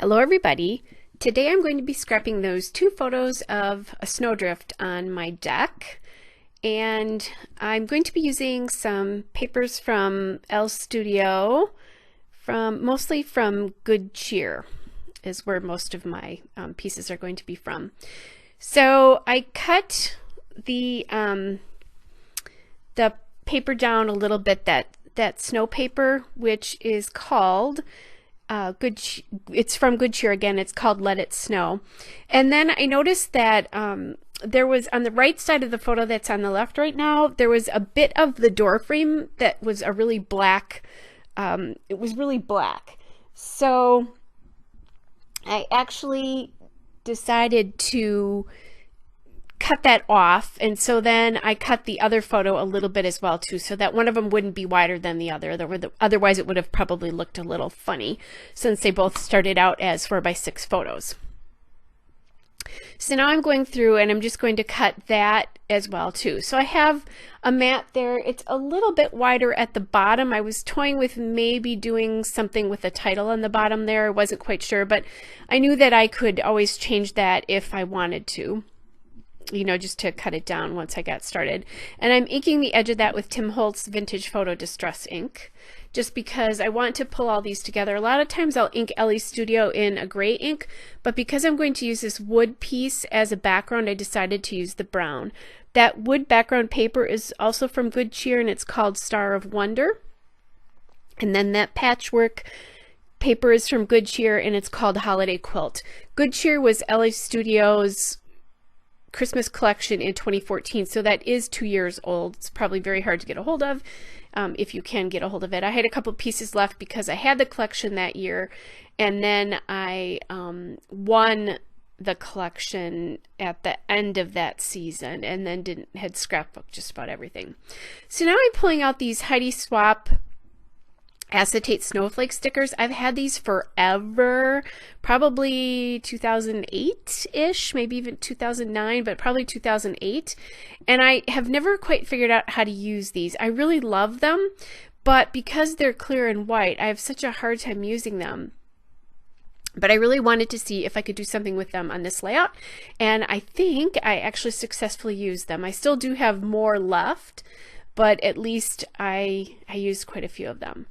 Hello everybody. Today I'm going to be scrapping those two photos of a snowdrift on my deck, and I'm going to be using some papers from Elle Studio, mostly from Good Cheer is where most of my pieces are going to be from. So I cut the paper down a little bit, that snow paper, which is called it's from Good Cheer again. It's called Let It Snow. And then I noticed that there was, on the right side of the photo that's on the left right now, there was a bit of the door frame that was a really black, it was really black. So I actually decided to cut that off, and so then I cut the other photo a little bit as well too, so that one of them wouldn't be wider than the other. Otherwise it would have probably looked a little funny since they both started out as 4x6 photos. So now I'm going through and I'm just going to cut that as well too. So I have a mat there. It's a little bit wider at the bottom. I was toying with maybe doing something with a title on the bottom there. I wasn't quite sure, but I knew that I could always change that if I wanted to, you know, just to cut it down once I got started. And I'm inking the edge of that with Tim Holtz Vintage Photo Distress ink, just because I want to pull all these together. A lot of times I'll ink Elle Studio in a gray ink, but because I'm going to use this wood piece as a background, I decided to use the brown. That wood background paper is also from Good Cheer, and it's called Star of Wonder. And then that patchwork paper is from Good Cheer, and it's called Holiday Quilt. Good Cheer was Elle Studio's Christmas collection in 2014, so that is 2 years old. It's probably very hard to get a hold of, if you can get a hold of it. I had a couple pieces left because I had the collection that year, and then I won the collection at the end of that season, and then had scrapbook just about everything. So now I'm pulling out these Heidi Swapp acetate snowflake stickers. I've had these forever, probably 2008-ish, maybe even 2009, but probably 2008. And I have never quite figured out how to use these. I really love them, but because they're clear and white, I have such a hard time using them. But I really wanted to see if I could do something with them on this layout, and I think I actually successfully used them. I still do have more left, but at least I used quite a few of them.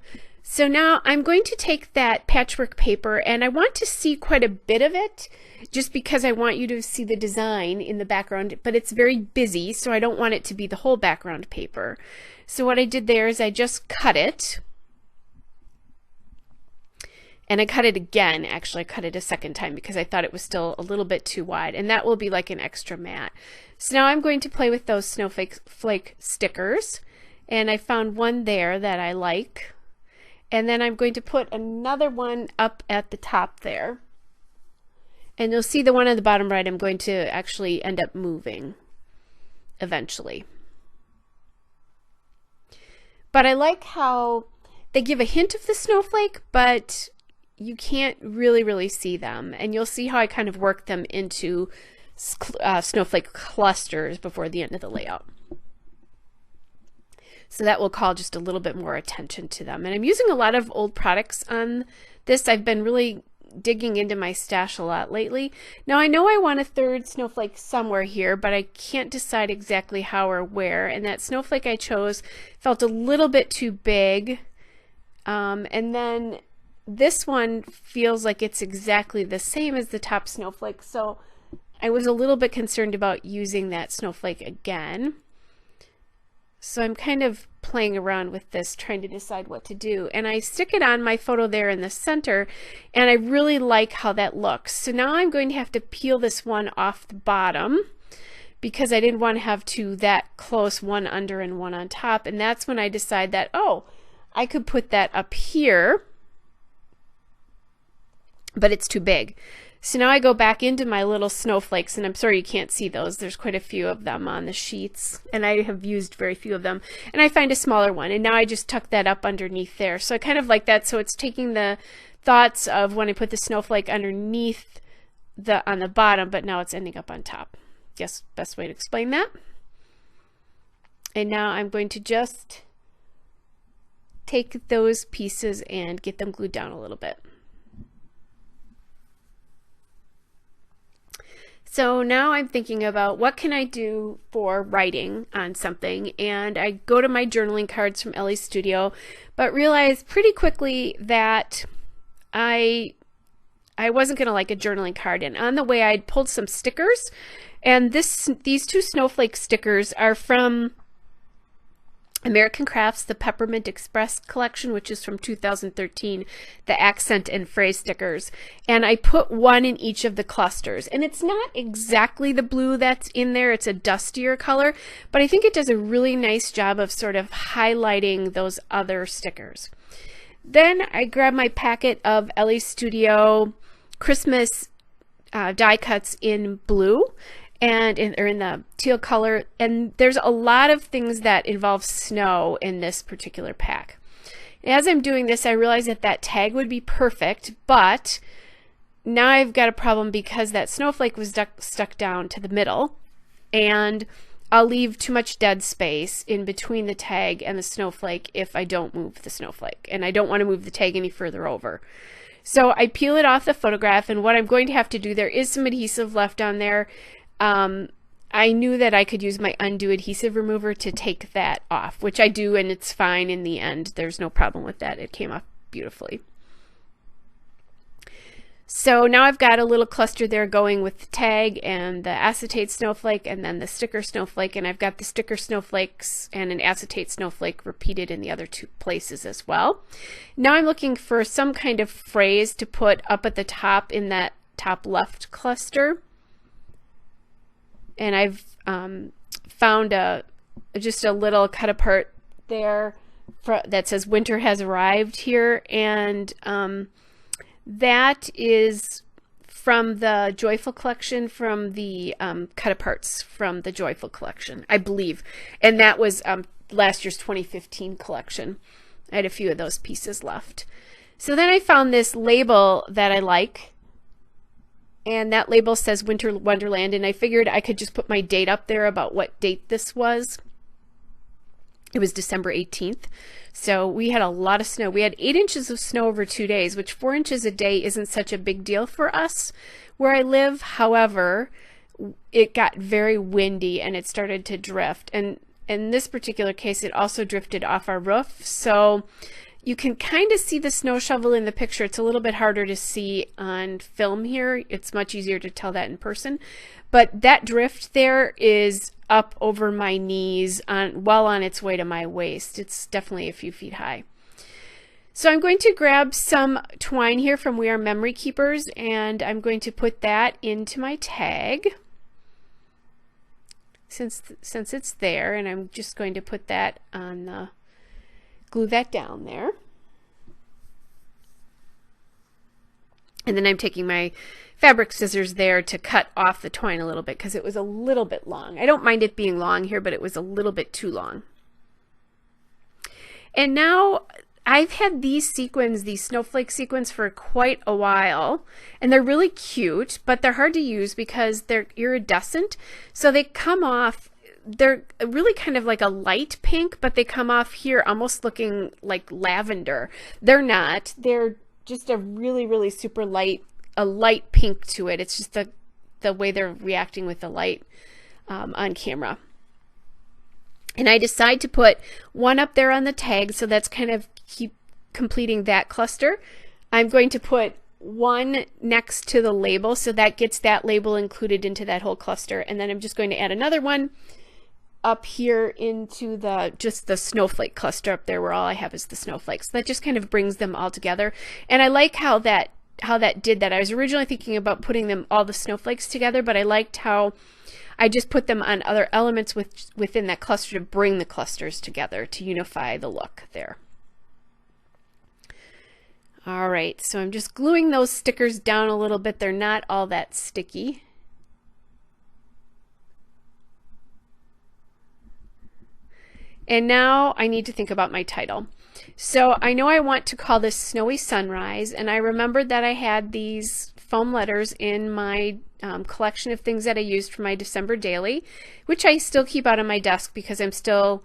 So now I'm going to take that patchwork paper, and I want to see quite a bit of it just because I want you to see the design in the background, but it's very busy, so I don't want it to be the whole background paper. So what I did there is I just cut it, and I cut it again. Actually, I cut it a second time because I thought it was still a little bit too wide, and that will be like an extra mat. So now I'm going to play with those snowflake stickers, and I found one there that I like. And then I'm going to put another one up at the top there. And you'll see the one on the bottom right I'm going to actually end up moving eventually. But I like how they give a hint of the snowflake, but you can't really see them. And you'll see how I kind of work them into snowflake clusters before the end of the layout. So that will call just a little bit more attention to them. And I'm using a lot of old products on this. I've been really digging into my stash a lot lately. Now I know I want a third snowflake somewhere here, but I can't decide exactly how or where. And that snowflake I chose felt a little bit too big. And then this one feels like it's exactly the same as the top snowflake. So I was a little bit concerned about using that snowflake again. So I'm kind of playing around with this, trying to decide what to do. And I stick it on my photo there in the center, and I really like how that looks. So now I'm going to have to peel this one off the bottom because I didn't want to have two that close, one under and one on top. And that's when I decide that, oh, I could put that up here, but it's too big. So now I go back into my little snowflakes, and I'm sorry you can't see those. There's quite a few of them on the sheets, and I have used very few of them. And I find a smaller one, and now I just tuck that up underneath there. So I kind of like that. So it's taking the thoughts of when I put the snowflake underneath on the bottom, but now it's ending up on top. Guess best way to explain that. And now I'm going to just take those pieces and get them glued down a little bit. So now I'm thinking about what can I do for writing on something, and I go to my journaling cards from Ellie's Studio, but realize pretty quickly that I wasn't going to like a journaling card. And on the way, I'd pulled some stickers, and these two snowflake stickers are from American Crafts, the Peppermint Express collection, which is from 2013, the accent and phrase stickers. And I put one in each of the clusters. And it's not exactly the blue that's in there. It's a dustier color, but I think it does a really nice job of sort of highlighting those other stickers. Then I grabbed my packet of Ellie's Studio Christmas die cuts in blue, and in the teal color, and there's a lot of things that involve snow in this particular pack. As I'm doing this, I realized that tag would be perfect, but now I've got a problem because that snowflake was stuck down to the middle, and I'll leave too much dead space in between the tag and the snowflake if I don't move the snowflake, and I don't want to move the tag any further over. So I peel it off the photograph, and what I'm going to have to do, there is some adhesive left on there. I knew that I could use my undo adhesive remover to take that off, which I do, and it's fine in the end. There's no problem with that. It came off beautifully. So now I've got a little cluster there going with the tag and the acetate snowflake and then the sticker snowflake, and I've got the sticker snowflakes and an acetate snowflake repeated in the other two places as well. Now I'm looking for some kind of phrase to put up at the top in that top left cluster. And I've found just a little cut apart there that says winter has arrived here, and that is from the Joyful collection, from the cut aparts from the Joyful collection, I believe, and that was last year's 2015 collection. I had a few of those pieces left. So then I found this label that I like, and that label says Winter Wonderland, and I figured I could just put my date up there about what date this was. It was December 18th. So we had a lot of snow. We had 8 inches of snow over 2 days, which 4 inches a day isn't such a big deal for us where I live. However, it got very windy and it started to drift. And in this particular case, it also drifted off our roof. So you can kind of see the snow shovel in the picture. It's a little bit harder to see on film here. It's much easier to tell that in person. But that drift there is up over my knees, well on its way to my waist. It's definitely a few feet high. So I'm going to grab some twine here from We Are Memory Keepers, and I'm going to put that into my tag since it's there, and I'm just going to put that on the glue that down there. And then I'm taking my fabric scissors there to cut off the twine a little bit because it was a little bit long. I don't mind it being long here, but it was a little bit too long. And now I've had these sequins, these snowflake sequins, for quite a while, and they're really cute, but they're hard to use because they're iridescent. So they come off, they're really kind of like a light pink, but they come off here almost looking like lavender. They're not. They're just a really, really super light, a light pink to it. It's just the way they're reacting with the light on camera. And I decide to put one up there on the tag, so that's kind of keep completing that cluster. I'm going to put one next to the label, so that gets that label included into that whole cluster. And then I'm just going to add another one up here into just the snowflake cluster up there where all I have is the snowflakes. That just kind of brings them all together. And I like how that did that. I was originally thinking about putting all the snowflakes together, but I liked how I just put them on other elements within that cluster to bring the clusters together to unify the look there. All right, so I'm just gluing those stickers down a little bit. They're not all that sticky. And now I need to think about my title. So I know I want to call this Snowy Sunrise, and I remembered that I had these foam letters in my collection of things that I used for my December daily, which I still keep out on my desk because I'm still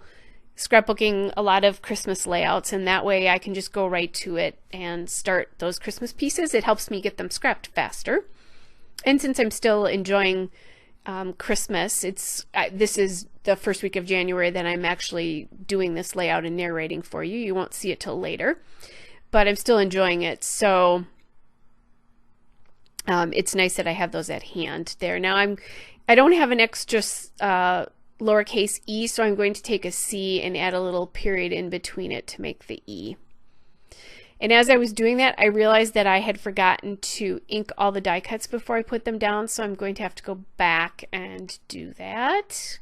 scrapbooking a lot of Christmas layouts, and that way I can just go right to it and start those Christmas pieces. It helps me get them scrapped faster. And since I'm still enjoying Christmas, this is the first week of January that I'm actually doing this layout and narrating for you. You won't see it till later, but I'm still enjoying it. So it's nice that I have those at hand there. Now I don't have an extra lowercase e, so I'm going to take a C and add a little period in between it to make the E. And as I was doing that, I realized that I had forgotten to ink all the die cuts before I put them down, so I'm going to have to go back and do that.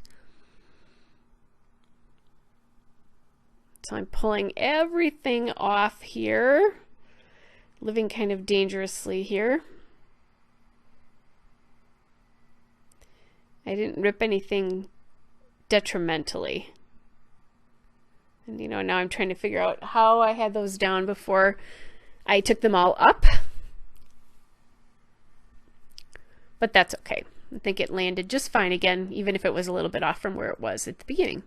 So I'm pulling everything off here, living kind of dangerously here. I didn't rip anything detrimentally. And you know, now I'm trying to figure out how I had those down before I took them all up. But that's okay. I think it landed just fine again, even if it was a little bit off from where it was at the beginning.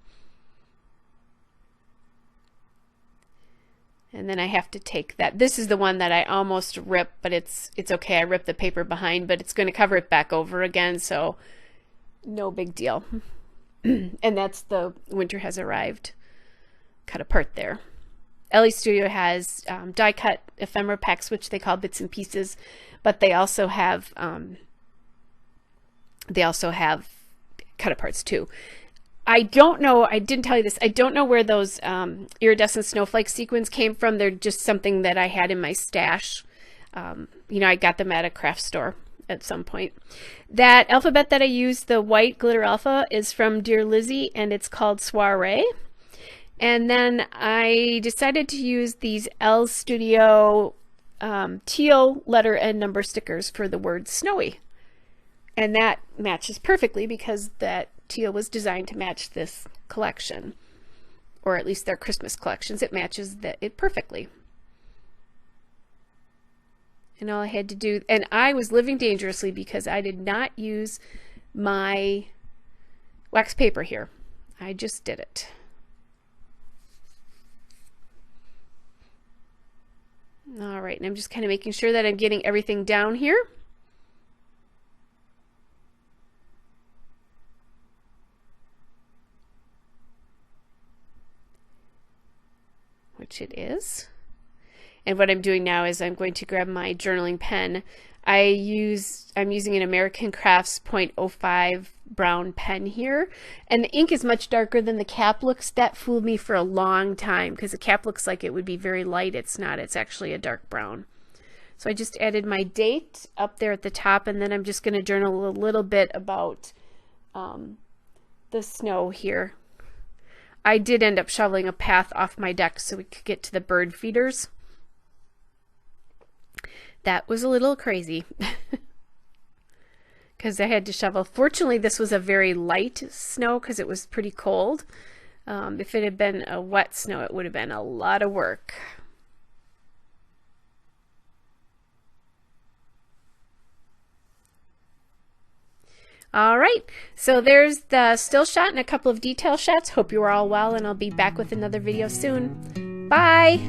And then I have to take that. This is the one that I almost ripped, but it's okay. I ripped the paper behind, but it's going to cover it back over again, so no big deal. And that's the Winter Has Arrived cut apart there. Ellie Studio has die cut ephemera packs, which they call bits and pieces, but they also have cut aparts too. I don't know, I didn't tell you this, I don't know where those iridescent snowflake sequins came from. They're just something that I had in my stash. You know, I got them at a craft store at some point. That alphabet that I used, the white glitter alpha, is from Dear Lizzie, and it's called Soiree. And then I decided to use these L Studio teal letter and number stickers for the word snowy. And that matches perfectly because that teal was designed to match this collection, or at least their Christmas collections. It matches it perfectly. And all I had to do, and I was living dangerously because I did not use my wax paper here. I just did it. All right, and I'm just kind of making sure that I'm getting everything down here. Which it is. And what I'm doing now is I'm going to grab my journaling pen. I'm using an American Crafts .05 brown pen here, and the ink is much darker than the cap looks. That fooled me for a long time because the cap looks like it would be very light. It's not. It's actually a dark brown. So I just added my date up there at the top, and then I'm just going to journal a little bit about the snow here. I did end up shoveling a path off my deck so we could get to the bird feeders. That was a little crazy because I had to shovel. Fortunately, this was a very light snow because it was pretty cold. If it had been a wet snow, it would have been a lot of work. All right, so there's the still shot and a couple of detail shots. Hope you are all well, and I'll be back with another video soon. Bye!